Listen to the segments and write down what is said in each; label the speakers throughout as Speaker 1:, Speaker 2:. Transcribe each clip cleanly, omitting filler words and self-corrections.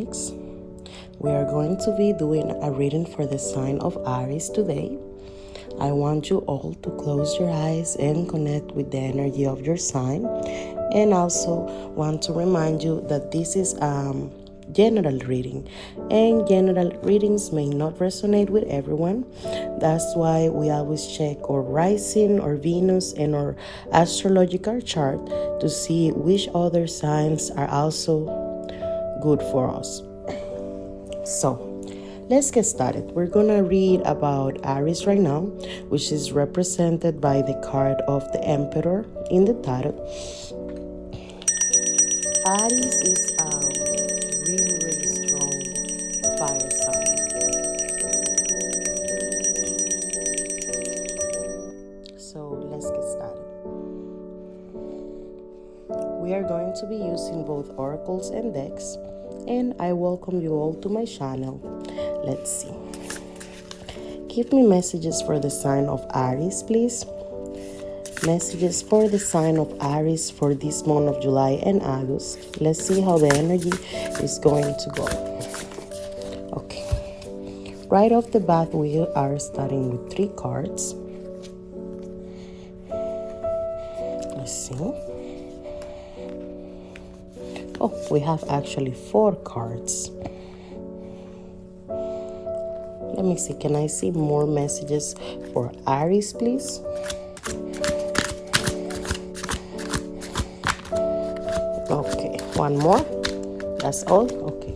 Speaker 1: astrologics. We are going to be doing a reading for the sign of Aries today. I want you all to close your eyes and connect with the energy of your sign. And also want to remind you that this is general reading, and general readings may not resonate with everyone. That's why we always check our rising, or Venus, and our astrological chart to see which other signs are also good for us. So let's get started. We're gonna read about Aries right now, which is represented by the card of the Emperor in the tarot. Aries is really strong fire sign. So let's get started. We are going to be using both oracles and decks, and I welcome you all to my channel. Let's see. Give me messages for the sign of Aries, please. Messages for the sign of Aries for this month of July and August. Let's see how the energy is going to go. Okay. Right off the bat, we are starting with 3 cards. Let's see. Oh, we have actually 4 cards. Let me see. Can I see more messages for Aries, please? Okay, one more. That's all? Okay.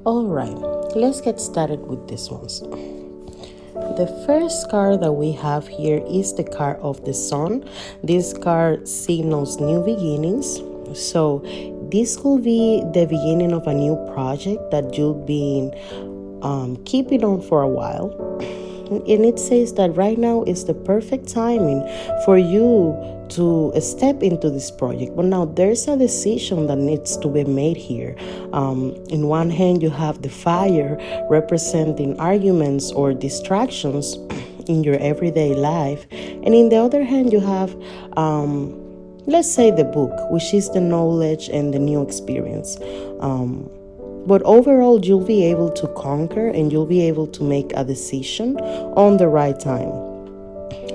Speaker 1: All right, let's get started with these ones. The first card that we have here is the card of the Sun. This card signals new beginnings. So this could be the beginning of a new project that you've been keeping on for a while. And it says that right now is the perfect timing for you to step into this project. But now there's a decision that needs to be made here. In one hand, you have the fire representing arguments or distractions in your everyday life. And in the other hand, you have, let's say, the book, which is the knowledge and the new experience. But overall, you'll be able to conquer and you'll be able to make a decision on the right time.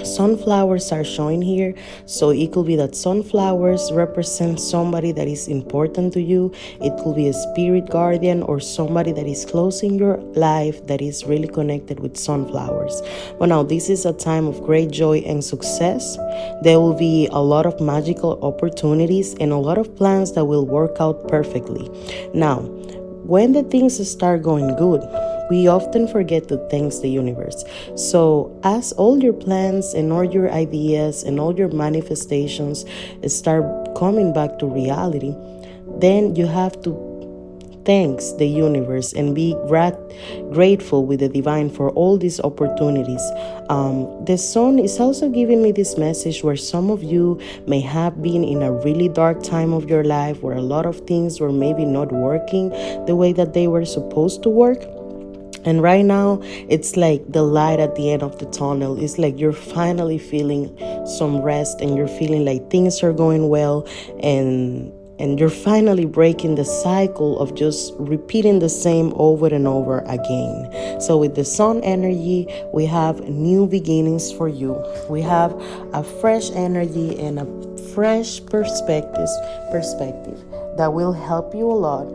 Speaker 1: Sunflowers are showing here, so it could be that sunflowers represent somebody that is important to you. It could be a spirit guardian or somebody that is close in your life that is really connected with sunflowers. But now this is a time of great joy and success. There will be a lot of magical opportunities and a lot of plans that will work out perfectly. Now, when the things start going good, we often forget to thank the universe. So as all your plans and all your ideas and all your manifestations start coming back to reality, then you have to thank the universe and be grateful with the divine for all these opportunities. The Sun is also giving me this message where some of you may have been in a really dark time of your life where a lot of things were maybe not working the way that they were supposed to work. And right now, it's like the light at the end of the tunnel. It's like you're finally feeling some rest and you're feeling like things are going well, and you're finally breaking the cycle of just repeating the same over and over again. So with the Sun energy, we have new beginnings for you. We have a fresh energy and a fresh perspective that will help you a lot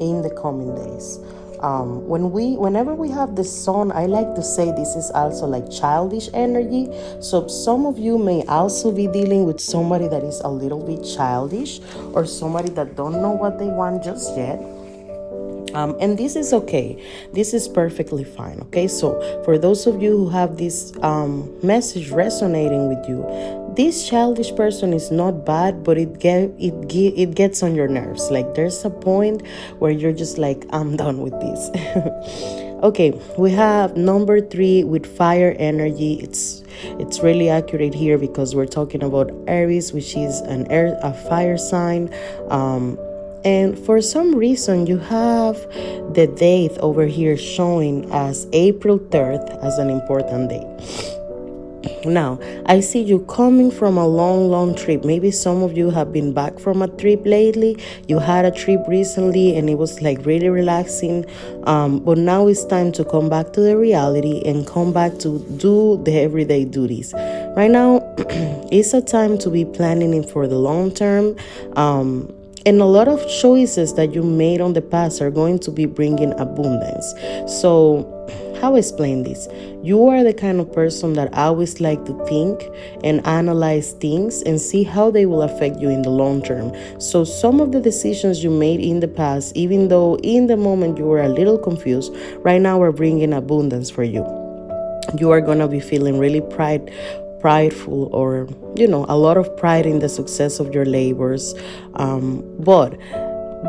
Speaker 1: in the coming days. Whenever we have the Sun, I like to say this is also like childish energy. So some of you may also be dealing with somebody that is a little bit childish, or somebody that don't know what they want just yet. And this is okay. This is perfectly fine. Okay, so for those of you who have this message resonating with you, this childish person is not bad, but it gets on your nerves. Like there's a point where you're just like, I'm done with this. Okay, we have number 3 with fire energy. It's really accurate here because we're talking about Aries, which is a fire sign. And for some reason, you have the date over here showing as April 3rd as an important date. Now, I see you coming from a long, long trip. Maybe some of you have been back from a trip lately. You had a trip recently and it was like really relaxing. But now it's time to come back to the reality and come back to do the everyday duties. Right now, it's a time to be planning it for the long term. And a lot of choices that you made on the past are going to be bringing abundance. So, how explain this? You are the kind of person that always like to think and analyze things and see how they will affect you in the long term. So some of the decisions you made in the past, even though in the moment you were a little confused, right now are bringing abundance for you. You are going to be feeling really prideful, or a lot of pride in the success of your labors. But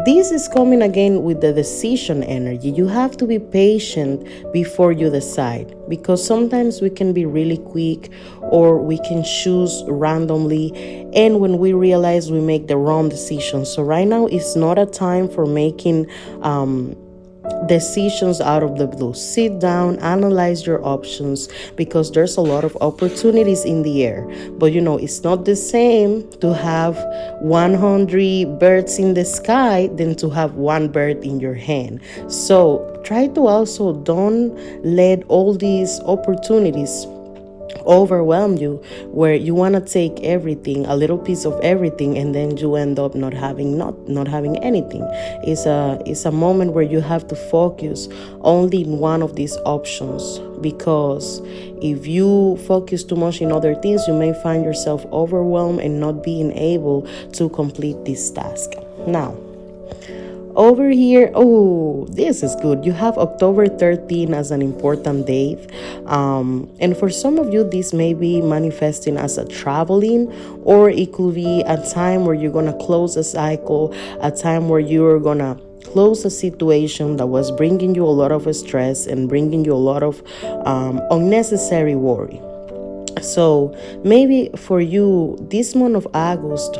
Speaker 1: this is coming again with the decision energy. You have to be patient before you decide, because sometimes we can be really quick or we can choose randomly, and when we realize we make the wrong decision. So right now is not a time for making decisions out of the blue. Sit down, analyze your options, because there's a lot of opportunities in the air. But it's not the same to have 100 birds in the sky than to have one bird in your hand. So try to also don't let all these opportunities overwhelm you, where you want to take everything, a little piece of everything, and then you end up not having anything. It's a moment where you have to focus only in one of these options, because if you focus too much in other things, you may find yourself overwhelmed and not being able to complete this task. Now, over here, oh, this is good. You have October 13 as an important date. And for some of you, this may be manifesting as a traveling, or it could be a time where you're going to close a cycle, a time where you're going to close a situation that was bringing you a lot of stress and bringing you a lot of unnecessary worry. So maybe for you, this month of August,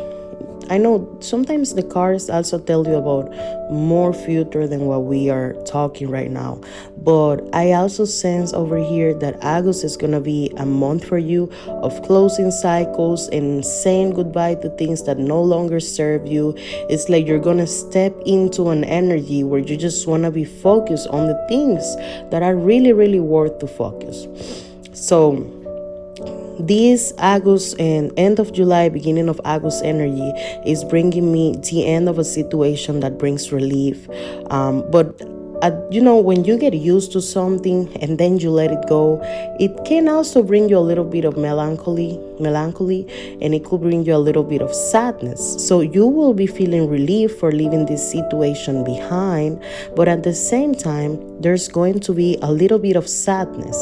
Speaker 1: I know sometimes the cards also tell you about more future than what we are talking right now. But I also sense over here that August is going to be a month for you of closing cycles and saying goodbye to things that no longer serve you. It's like you're going to step into an energy where you just want to be focused on the things that are really, really worth to focus. So this August and end of July, beginning of August energy is bringing me the end of a situation that brings relief. But when you get used to something and then you let it go, it can also bring you a little bit of melancholy, and it could bring you a little bit of sadness. So you will be feeling relief for leaving this situation behind, but at the same time, there's going to be a little bit of sadness.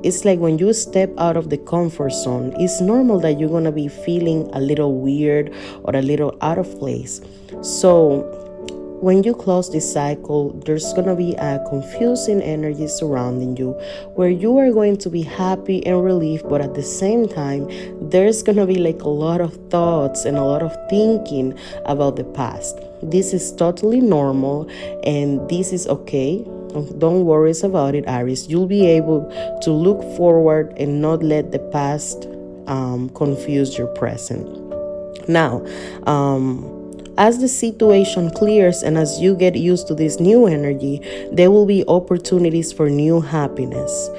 Speaker 1: It's like when you step out of the comfort zone, it's normal that you're going to be feeling a little weird or a little out of place. So when you close this cycle, there's going to be a confusing energy surrounding you, where you are going to be happy and relieved, but at the same time, there's going to be like a lot of thoughts and a lot of thinking about the past. This is totally normal, and this is okay. Don't worry about it, Aries. You'll be able to look forward and not let the past confuse your present. Now, as the situation clears and as you get used to this new energy, there will be opportunities for new happiness.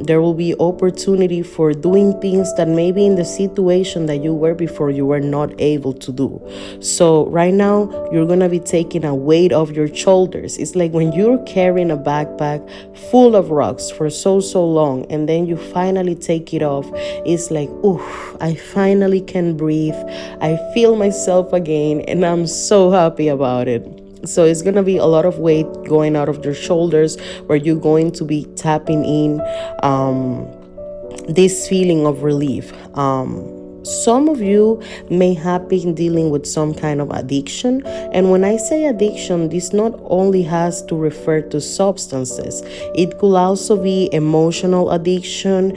Speaker 1: There will be opportunity for doing things that maybe in the situation that you were before you were not able to do. So right now, you're going to be taking a weight off your shoulders. It's like when you're carrying a backpack full of rocks for so long, and then you finally take it off. It's like, oof, I finally can breathe. I feel myself again, and I'm so happy about it. So it's going to be a lot of weight going out of your shoulders, where you're going to be tapping in this feeling of relief. Some of you may have been dealing with some kind of addiction. And when I say addiction, this not only has to refer to substances, it could also be emotional addiction.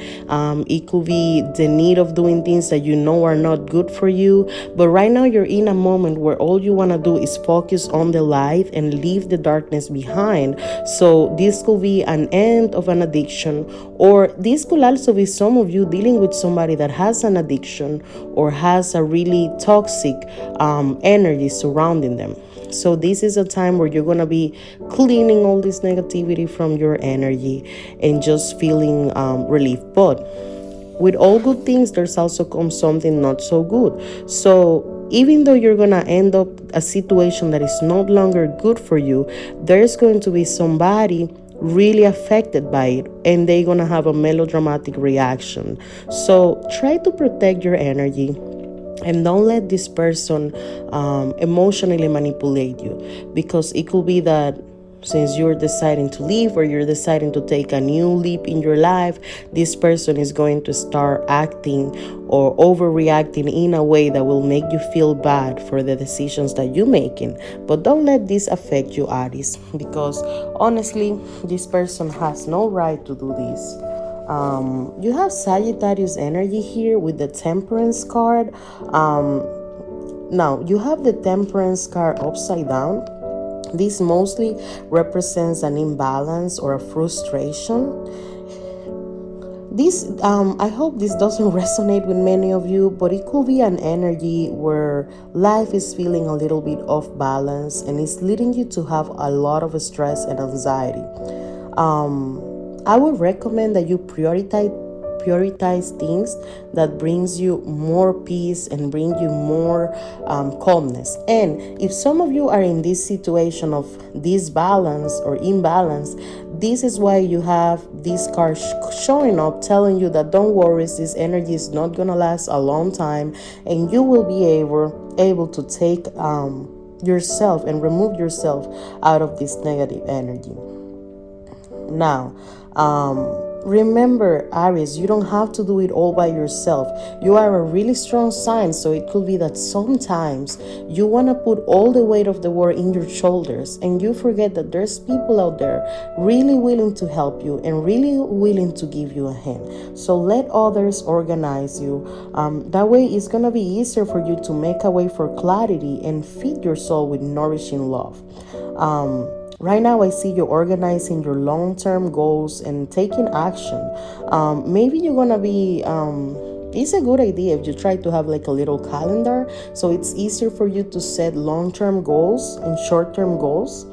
Speaker 1: It could be the need of doing things that you know are not good for you. But right now, you're in a moment where all you want to do is focus on the light and leave the darkness behind. So, this could be an end of an addiction, or this could also be some of you dealing with somebody that has an addiction or has a really toxic energy surrounding them. So this is a time where you're going to be cleaning all this negativity from your energy and just feeling relief. But with all good things, there's also comes something not so good. So even though you're going to end up a situation that is no longer good for you, there's going to be somebody really affected by it, and they're gonna have a melodramatic reaction. So try to protect your energy and don't let this person emotionally manipulate you, because it could be that since you're deciding to leave or you're deciding to take a new leap in your life, this person is going to start acting or overreacting in a way that will make you feel bad for the decisions that you're making. But don't let this affect you, Aries, because honestly, this person has no right to do this. You have Sagittarius energy here with the Temperance card. Now, you have the Temperance card upside down. This mostly represents an imbalance or a frustration. This, I hope this doesn't resonate with many of you, but it could be an energy where life is feeling a little bit off balance and it's leading you to have a lot of stress and anxiety. I would recommend that you prioritize things that brings you more peace and bring you more calmness. And if some of you are in this situation of disbalance or imbalance, this is why you have this card showing up telling you that don't worry, this energy is not gonna last a long time, and you will be able to take yourself and remove yourself out of this negative energy. Now, remember, Aries, you don't have to do it all by yourself. You are a really strong sign, so it could be that sometimes you want to put all the weight of the world in your shoulders, and you forget that there's people out there really willing to help you and really willing to give you a hand. So let others organize you. That way, it's going to be easier for you to make a way for clarity and feed your soul with nourishing love. Right now, I see you organizing your long-term goals and taking action. Maybe you're gonna be. It's a good idea if you try to have like a little calendar, so it's easier for you to set long-term goals and short-term goals.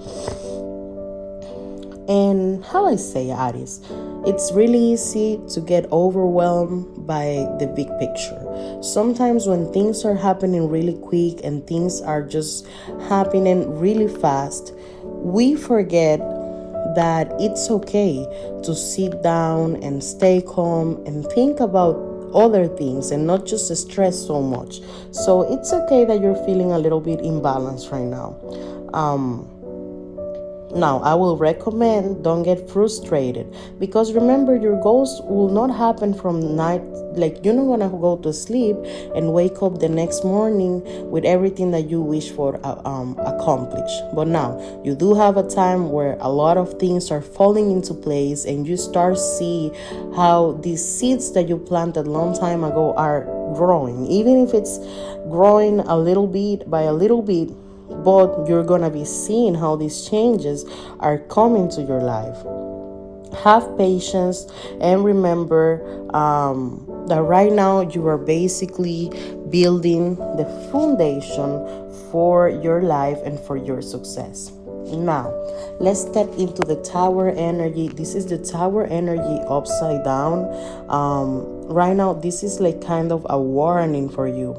Speaker 1: And how I say, Aries, it's really easy to get overwhelmed by the big picture. Sometimes when things are happening really quick and things are just happening really fast, we forget that it's okay to sit down and stay calm and think about other things and not just stress so much. So it's okay that you're feeling a little bit imbalanced right now. Now, I will recommend don't get frustrated, because remember, your goals will not happen from night. Like, you're not gonna go to sleep and wake up the next morning with everything that you wish for accomplished. But now you do have a time where a lot of things are falling into place, and you start see how these seeds that you planted long time ago are growing, even if it's growing a little bit by a little bit. But you're gonna be seeing how these changes are coming to your life. Have patience, and remember that right now you are basically building the foundation for your life and for your success. Now, let's step into the Tower energy. This is the Tower energy upside down. Right now, this is like kind of a warning for you.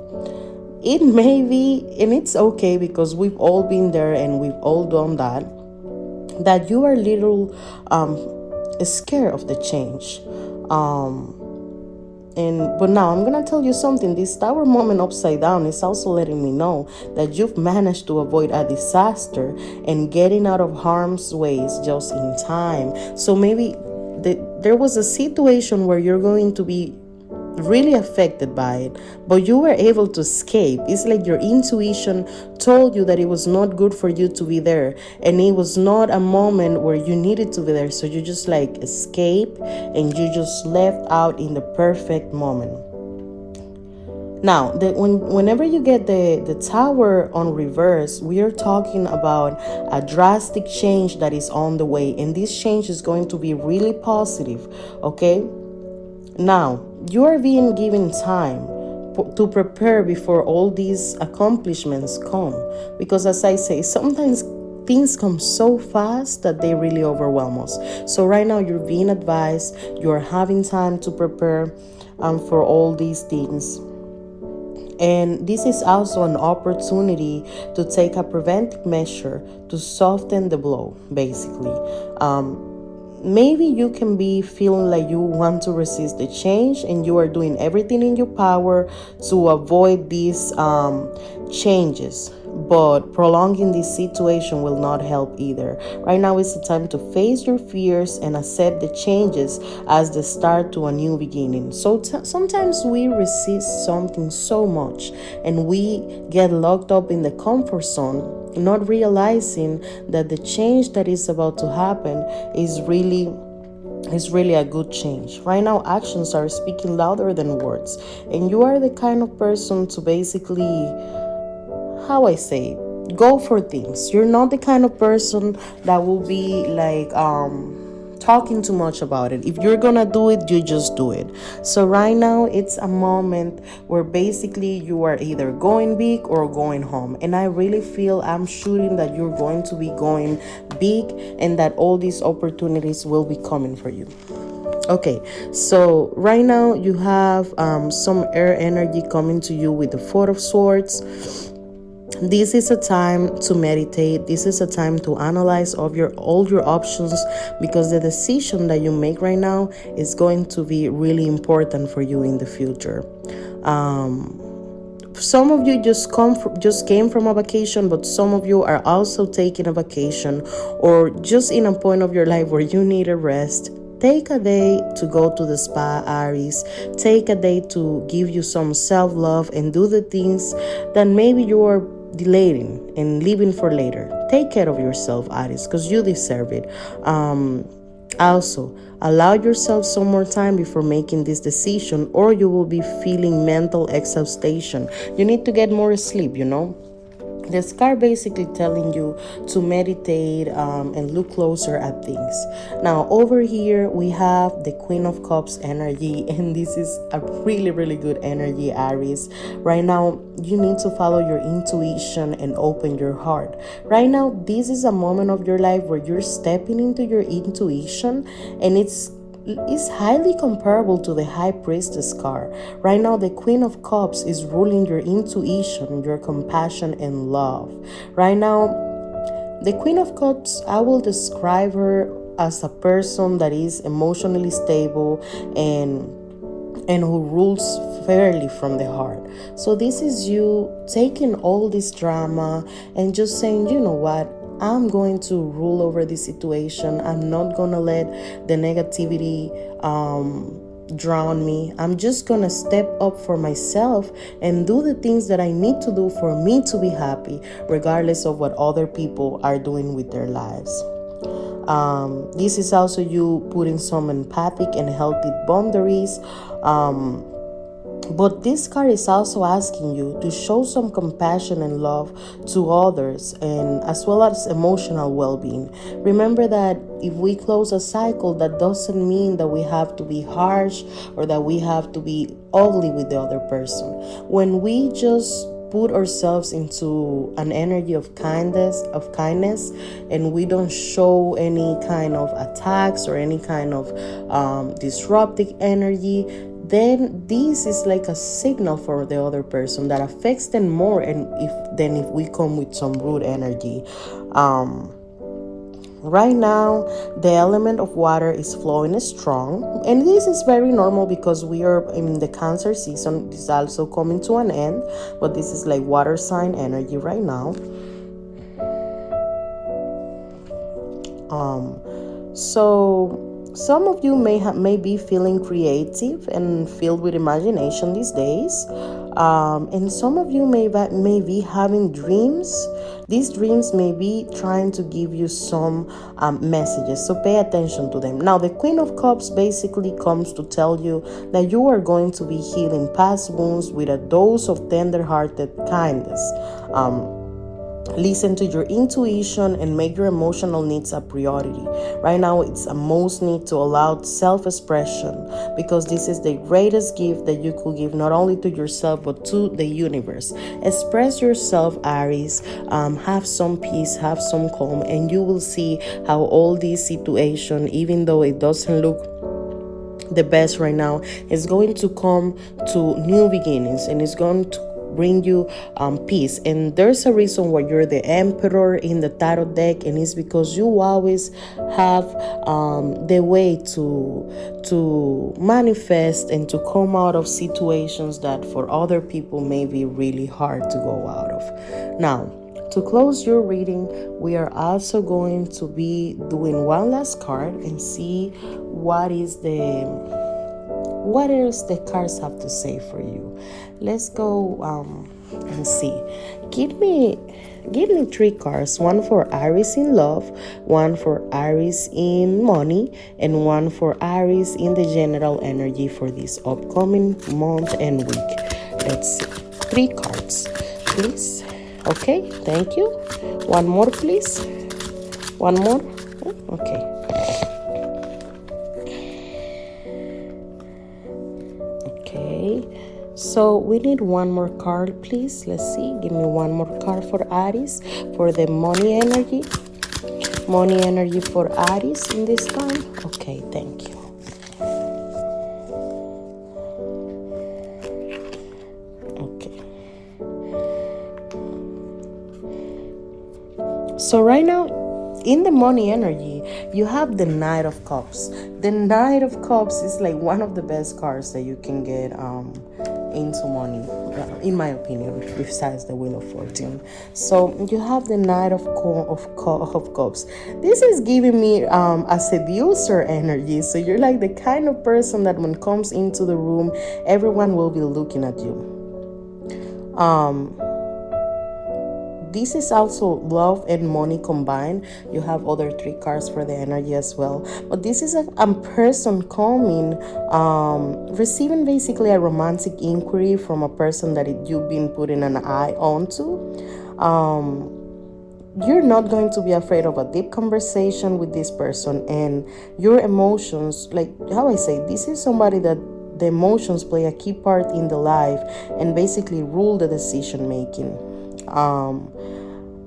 Speaker 1: It may be, and it's okay because we've all been there and we've all done that you are a little scared of the change. But now I'm gonna tell you something. This Tower moment upside down is also letting me know that you've managed to avoid a disaster and getting out of harm's way just in time. So maybe there was a situation where you're going to be really affected by it, but you were able to escape. It's like your intuition told you that it was not good for you to be there, and it was not a moment where you needed to be there, so you just like escape and you just left out in the perfect moment. Now, whenever you get the tower on reverse, we are talking about a drastic change that is on the way, and this change is going to be really positive, okay? Now, you are being given time to prepare before all these accomplishments come, because as I say, sometimes things come so fast that they really overwhelm us. So right now you're being advised, you're having time to prepare for all these things. And this is also an opportunity to take a preventive measure to soften the blow, basically. Maybe you can be feeling like you want to resist the change and you are doing everything in your power to avoid these changes. But prolonging this situation will not help either. Right now is the time to face your fears and accept the changes as the start to a new beginning. So sometimes we resist something so much and we get locked up in the comfort zone, not realizing that the change that is about to happen is really a good change. Right now, actions are speaking louder than words, and you are the kind of person to basically, how I say, go for things. You're not the kind of person that will be like talking too much about it. If you're gonna do it, you just do it. So right now it's a moment where basically you are either going big or going home, and I really feel, I'm shooting that you're going to be going big and that all these opportunities will be coming for you. Okay, so right now you have some air energy coming to you with the Four of Swords. This is a time to meditate. This is a time to analyze all your options, because the decision that you make right now is going to be really important for you in the future. Some of you just came from a vacation, but some of you are also taking a vacation or just in a point of your life where you need a rest. Take a day to go to the spa, Aries. Take a day to give you some self-love and do the things that maybe you are delaying and leaving for later. Take care of yourself, Aries, because you deserve it. Also, allow yourself some more time before making this decision, or you will be feeling mental exhaustion. You need to get more sleep, This card basically telling you to meditate and look closer at things. Now, over here, we have the Queen of Cups energy, and this is a really, really good energy, Aries. Right now, you need to follow your intuition and open your heart. Right now, this is a moment of your life where you're stepping into your intuition, and it's highly comparable to the High Priestess card. Right now, the Queen of Cups is ruling your intuition, your compassion, and love. Right now, the Queen of Cups, I will describe her as a person that is emotionally stable and who rules fairly from the heart. So this is you taking all this drama and just saying, you know what, I'm going to rule over this situation. I'm not going to let the negativity drown me. I'm just going to step up for myself and do the things that I need to do for me to be happy, regardless of what other people are doing with their lives. This is also you putting some empathic and healthy boundaries. But this card is also asking you to show some compassion and love to others, and as well as emotional well-being. Remember that if we close a cycle, that doesn't mean that we have to be harsh or that we have to be ugly with the other person. When we just put ourselves into an energy of kindness, and we don't show any kind of attacks or any kind of disruptive energy, then this is like a signal for the other person that affects them more, and if we come with some rude energy. Right now, the element of water is flowing strong, and this is very normal because we are in the Cancer season. This is also coming to an end, but this is like water sign energy right now. So Some of you may be feeling creative and filled with imagination these days, and some of you may be having dreams. These dreams may be trying to give you some messages, so pay attention to them. Now, the Queen of Cups basically comes to tell you that you are going to be healing past wounds with a dose of tender-hearted kindness. Listen to your intuition and make your emotional needs a priority. Right now, it's a most need to allow self-expression, because this is the greatest gift that you could give, not only to yourself but to the universe. Express yourself, Aries. Have some peace, have some calm, and you will see how all these situation, even though it doesn't look the best right now, is going to come to new beginnings, and it's going to bring you peace. And there's a reason why you're the emperor in the tarot deck, and it's because you always have the way to manifest and to come out of situations that for other people may be really hard to go out of. Now, to close your reading, we are also going to be doing one last card and see what else the cards have to say for you. Let's go and see. Give me 3 cards. One for Aries in love, one for Aries in money, and one for Aries in the general energy for this upcoming month and week. Let's see. 3 cards, please. Okay, thank you. One more, please. One more. Okay. So we need one more card, please. Let's see. Give me one more card for Aries for the money energy. Money energy for Aries in this time. Okay, thank you. Okay. So right now, in the money energy, you have the Knight of Cups. The Knight of Cups is like one of the best cards that you can get into money, in my opinion, besides the Wheel of Fortune. So you have the Knight of Cups. This is giving me a seducer energy. So you're like the kind of person that when comes into the room, everyone will be looking at you. This is also love and money combined. You have other 3 cards for the energy as well. But this is a person coming, receiving basically a romantic inquiry from a person that you've been putting an eye onto. You're not going to be afraid of a deep conversation with this person, and your emotions, like how I say, this is somebody that the emotions play a key part in the life and basically rule the decision making.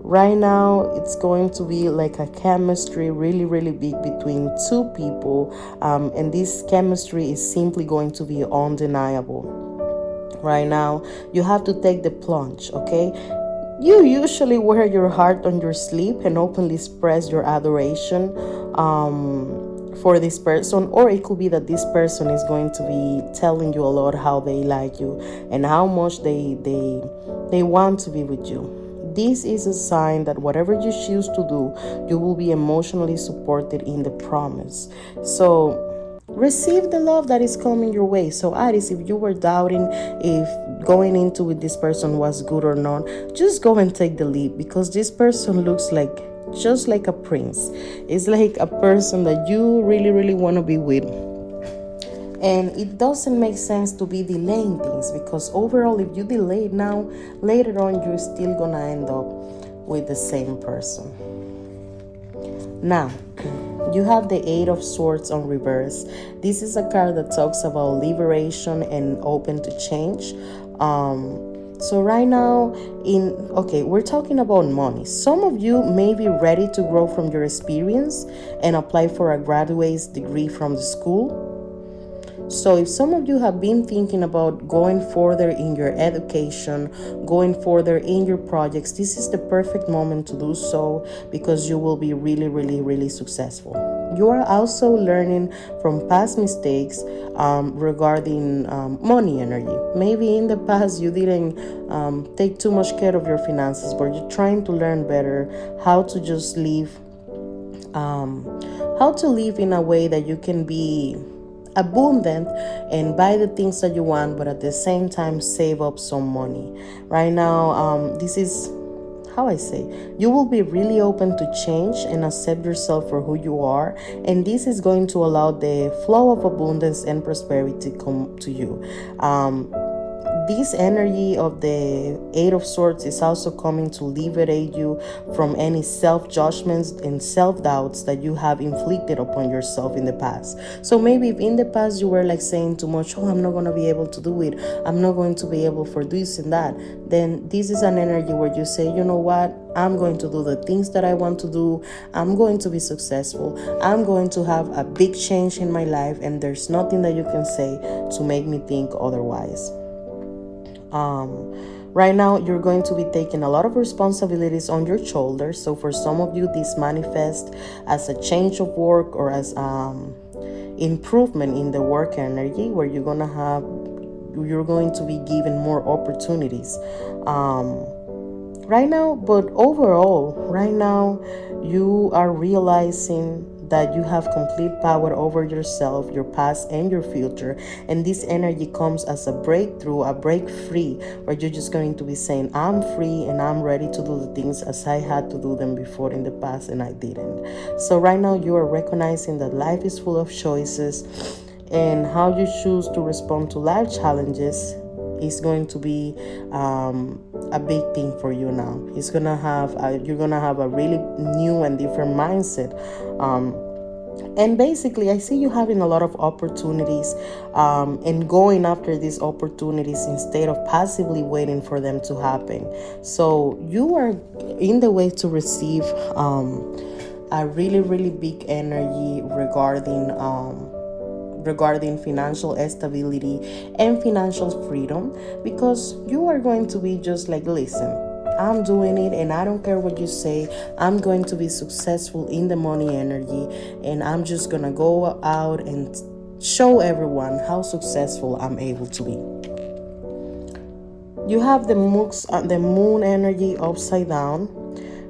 Speaker 1: Right now it's going to be like a chemistry really big between 2 people, and this chemistry is simply going to be undeniable. Right now you have to take the plunge. Okay, you usually wear your heart on your sleeve and openly express your adoration for this person, or it could be that this person is going to be telling you a lot how they like you and how much they want to be with you. This is a sign that whatever you choose to do, you will be emotionally supported in the promise. So receive the love that is coming your way. So Aries, if you were doubting if going into with this person was good or not, just go and take the leap, because this person looks like just like a prince. It's like a person that you really want to be with. And it doesn't make sense to be delaying things, because overall, if you delay it now, later on you're still gonna end up with the same person. Now, you have the 8 of Swords on reverse. This is a card that talks about liberation and open to change. So right now, we're talking about money. Some of you may be ready to grow from your experience and apply for a graduate's degree from the school. So if some of you have been thinking about going further in your education, going further in your projects, this is the perfect moment to do so, because you will be really successful. You are also learning from past mistakes regarding money energy. Maybe in the past you didn't take too much care of your finances, but you're trying to learn better how to just live how to live in a way that you can be abundant and buy the things that you want, but at the same time save up some money. Right now, this is how I say, you will be really open to change and accept yourself for who you are, and this is going to allow the flow of abundance and prosperity to come to you. This energy of the Eight of Swords is also coming to liberate you from any self-judgments and self-doubts that you have inflicted upon yourself in the past. So maybe if in the past you were like saying too much, oh, I'm not going to be able to do it, I'm not going to be able for this and that, then this is an energy where you say, you know what, I'm going to do the things that I want to do, I'm going to be successful, I'm going to have a big change in my life, and there's nothing that you can say to make me think otherwise. Right now, you're going to be taking a lot of responsibilities on your shoulders. So for some of you, this manifests as a change of work or as improvement in the work energy, where you're going to be given more opportunities. Right now, but overall, right now, you are realizing that you have complete power over yourself, your past, and your future. And this energy comes as a breakthrough, a break free, where you're just going to be saying, I'm free and I'm ready to do the things as I had to do them before in the past and I didn't. So right now you are recognizing that life is full of choices, and how you choose to respond to life challenges is going to be a big thing for you now. You're gonna have a really new and different mindset. And basically, I see you having a lot of opportunities and going after these opportunities instead of passively waiting for them to happen. So you are in the way to receive a really, really big energy regarding financial stability and financial freedom, because you are going to be just like, listen, I'm doing it and I don't care what you say. I'm going to be successful in the money energy, and I'm just gonna go out and show everyone how successful I'm able to be. You have the moon energy upside down.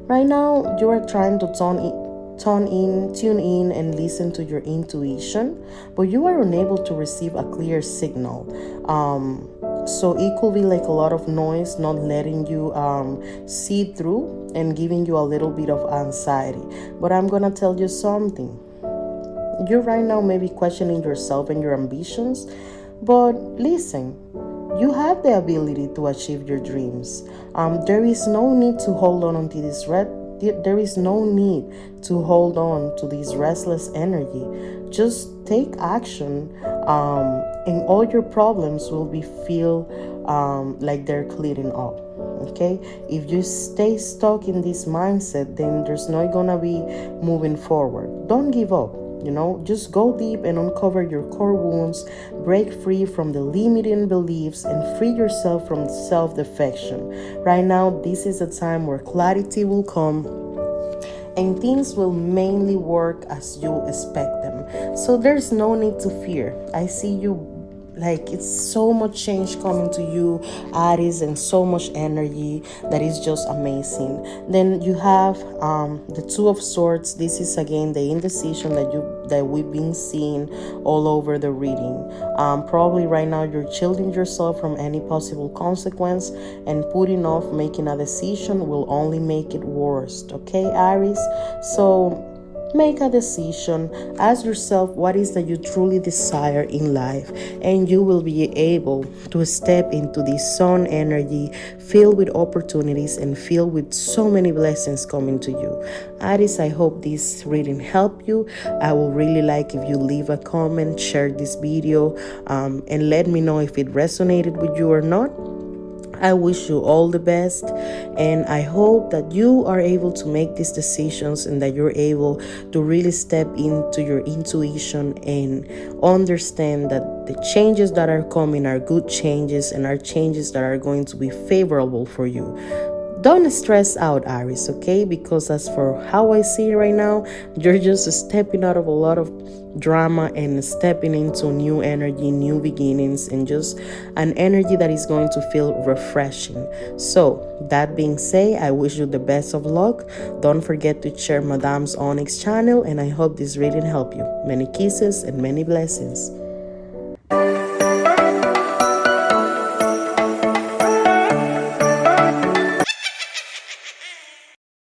Speaker 1: Right now, you are trying to tune in and listen to your intuition, but you are unable to receive a clear signal. So it could be like a lot of noise, not letting you see through and giving you a little bit of anxiety. But I'm gonna tell you something. You right now may be questioning yourself and your ambitions, but listen, you have the ability to achieve your dreams. There is no need to hold on to this There is no need to hold on to this restless energy. Just take action, and all your problems will be feel like they're clearing up. Okay? If you stay stuck in this mindset, then there's not gonna be moving forward. Don't give up. Just go deep and uncover your core wounds, break free from the limiting beliefs, and free yourself from self-defection. Right now, this is a time where clarity will come and things will mainly work as you expect them. So there's no need to fear. I see you like it's so much change coming to you, Aries, and so much energy that is just amazing. Then you have the Two of Swords. This is again the indecision that we've been seeing all over the reading. Probably right now you're shielding yourself from any possible consequence, and putting off making a decision will only make it worse. Okay, Aries? So make a decision. Ask yourself what is that you truly desire in life, and you will be able to step into this sun energy filled with opportunities and filled with so many blessings coming to you. Aries, I hope this reading helped you. I will really like if you leave a comment, share this video, and let me know if it resonated with you or not. I wish you all the best, and I hope that you are able to make these decisions and that you're able to really step into your intuition and understand that the changes that are coming are good changes and are changes that are going to be favorable for you. don't stress out, Aries, okay? Because as for how I see it right now, you're just stepping out of a lot of drama and stepping into new energy, new beginnings, and just an energy that is going to feel refreshing. So that being said, I wish you the best of luck. Don't forget to share Madame's Onyx channel, and I hope this reading helped you. Many kisses and many blessings.